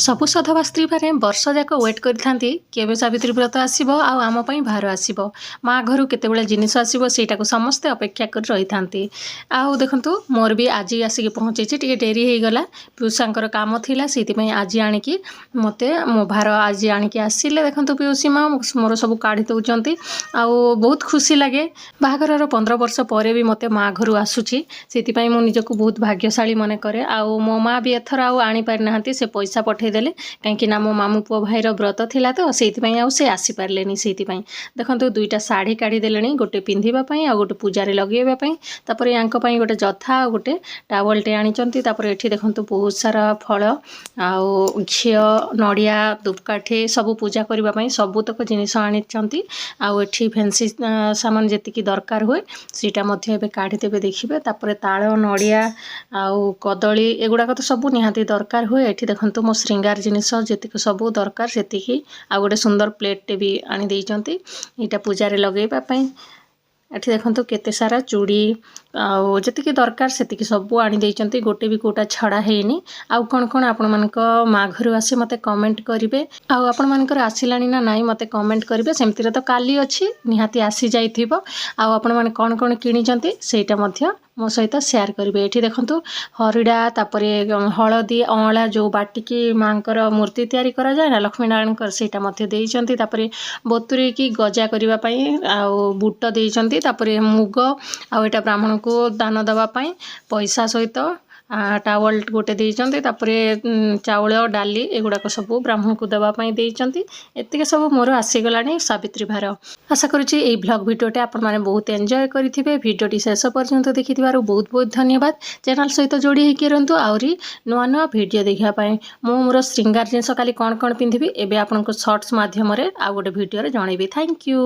ସବୁ ସଧବା ସ୍ତ୍ରୀ ମାନେ ବର୍ଷ ଯାକ ୱେଟ୍ କରିଥାନ୍ତି କେବେ ସାବିତ୍ରୀ ବ୍ରତ ଆସିବ ଆଉ ଆମ ପାଇଁ ଭାର ଆସିବ, ମା ଘରୁ କେତେବେଳେ ଜିନିଷ ଆସିବ ସେଇଟାକୁ ସମସ୍ତେ ଅପେକ୍ଷା କରି ରହିଥାନ୍ତି। ଆଉ ଦେଖନ୍ତୁ ମୋର ବି ଆଜି ଆସିକି ପହଞ୍ଚିଛି, ଟିକେ ଡେରି ହେଇଗଲା, ପିଉସାଙ୍କର କାମ ଥିଲା ସେଇଥିପାଇଁ ଆଜି ଆଣିକି ମୋତେ ମୋ ଭାର ଆଜି ଆଣିକି ଆସିଲେ। ଦେଖନ୍ତୁ ପିଉସୀ ମା ମୋର ସବୁ କାଢ଼ି ଦେଉଛନ୍ତି ଆଉ ବହୁତ ଖୁସି ଲାଗେ। ବାହାଘରର 15 ବର୍ଷ ପରେ ବି ମୋତେ ମା ଘରୁ ଆସୁଛି, ସେଥିପାଇଁ ମୁଁ ନିଜକୁ ବହୁତ ଭାଗ୍ୟଶାଳୀ ମନେ କରେ। ଆଉ ମୋ ମା ବି ଏଥର ଆଉ ଆଣିପାରିନାହାନ୍ତି, ସେ ପଇସା ପଠେଇଦେଲେ କାହିଁକି ନା ମୋ ମାମୁଁ ପୁଅ ଭାଇର ବ୍ରତ ଥିଲା ତ ସେଇଥିପାଇଁ ଆଉ ସେ ଆସିପାରିଲେନି। ସେଇଥିପାଇଁ ଦେଖନ୍ତୁ ଦୁଇଟା ଶାଢ଼ୀ କାଢ଼ିଦେଲେଣି, ଗୋଟେ ପିନ୍ଧିବା ପାଇଁ ଆଉ ଗୋଟେ ପୂଜାରେ ଲଗେଇବା ପାଇଁ, ତାପରେ ୟାଙ୍କ ପାଇଁ ଗୋଟେ ଜଥା ଆଉ ଗୋଟେ ଟାୱଲଟେ ଆଣିଛନ୍ତି। ତାପରେ ଏଠି ଦେଖନ୍ତୁ ବହୁତ ସାରା ଫଳ ଆଉ ଘିଅ, ନଡ଼ିଆ, ଧୂପକାଠି ସବୁ ପୂଜା କରିବା ପାଇଁ ସବୁତକ ଜିନିଷ ଆଣିଛନ୍ତି। ଆଉ ଏଠି ଫେନ୍ସି ସାମାନ ଯେତିକି ଦରକାର ହୁଏ ସେଇଟା ମଧ୍ୟ ଏବେ କାଢ଼ିଦେବେ ଦେଖିବେ। ତାପରେ ତାଳ, ନଡ଼ିଆ ଆଉ କଦଳୀ ଏଗୁଡ଼ାକ ତ ସବୁ ନିହାତି ଦରକାର ହୁଏ। ଏଠି ଦେଖନ୍ତୁ ମୋ ଶ୍ରୀଙ୍ଗାର ଜିନିଷ ଯେତିକି ସବୁ ଦରକାର ସେତିକି, ଆଉ ଗୋଟେ ସୁନ୍ଦର ପ୍ଲେଟ୍ଟେ ବି ଆଣି ଦେଇଛନ୍ତି ଏଇଟା ପୂଜାରେ ଲଗେଇବା ପାଇଁ। ଏଠି ଦେଖନ୍ତୁ କେତେ ସାରା ଚୁଡ଼ି ଆଉ ଯେତିକି ଦରକାର ସେତିକି ସବୁ ଆଣି ଦେଇଛନ୍ତି, ଗୋଟେ ବି କୋଉଟା ଛଡ଼ା ହେଇନି। ଆଉ କ'ଣ କ'ଣ ଆପଣମାନଙ୍କ ମା ଘରୁ ଆସି ମୋତେ କମେଣ୍ଟ କରିବେ, ଆଉ ଆପଣମାନଙ୍କର ଆସିଲାଣି ନା ନାହିଁ ମୋତେ କମେଣ୍ଟ କରିବେ। ସେମିତିରେ ତ କାଲି ଅଛି, ନିହାତି ଆସିଯାଇଥିବ। ଆଉ ଆପଣମାନେ କ'ଣ କ'ଣ କିଣିଛନ୍ତି ସେଇଟା ମଧ୍ୟ ମୋ ସହିତ ସେୟାର କରିବେ। ଏଠି ଦେଖନ୍ତୁ ହରିଡ଼ା, ତାପରେ ହଳଦୀ, ଅଁଳା ଯେଉଁ ବାଟିକି ମାଙ୍କର ମୂର୍ତ୍ତି ତିଆରି କରାଯାଏ ନା ଲକ୍ଷ୍ମୀନାରାୟଣଙ୍କର, ସେଇଟା ମଧ୍ୟ ଦେଇଛନ୍ତି। ତାପରେ ବତୁରେଇକି ଗଜା କରିବା ପାଇଁ ଆଉ ବୁଟ ଦେଇଛନ୍ତି। ତାପରେ ମୁଗ ଆଉ ଏଇଟା ବ୍ରାହ୍ମଣଙ୍କୁ ଦାନ ଦେବା ପାଇଁ ପଇସା ସହିତ ଟାୱଲ ଗୋଟେ ଦେଇଛନ୍ତି। ତାପରେ ଚାଉଳ, ଡାଲି ଏଗୁଡ଼ାକ ସବୁ ବ୍ରାହ୍ମଣଙ୍କୁ ଦେବା ପାଇଁ ଦେଇଛନ୍ତି। ଏତିକି ସବୁ ମୋର ଆସିଗଲାଣି ସାବିତ୍ରୀ ଭାର। ଆଶା କରୁଛି ଏଇ ଭ୍ଲଗ ଭିଡ଼ିଓଟା ଆପଣମାନେ ବହୁତ ଏନ୍ଜୟ କରିଥିବେ। ଭିଡ଼ିଓଟି ଶେଷ ପର୍ଯ୍ୟନ୍ତ ଦେଖିଥିବାରୁ ବହୁତ ବହୁତ ଧନ୍ୟବାଦ। ଚ୍ୟାନେଲ ସହିତ ଯୋଡ଼ି ହେଇକି ରୁହନ୍ତୁ ଆହୁରି ନୂଆ ନୂଆ ଭିଡ଼ିଓ ଦେଖିବା ପାଇଁ। ମୁଁ ମୋର ଶ୍ରୀଙ୍ଗାର ଜିନିଷ କାଲି କ'ଣ କ'ଣ ପିନ୍ଧିବି ଏବେ ଆପଣଙ୍କୁ ସର୍ଟସ୍ ମାଧ୍ୟମରେ ଆଉ ଗୋଟେ ଭିଡ଼ିଓରେ ଜଣେଇବି। Thank you.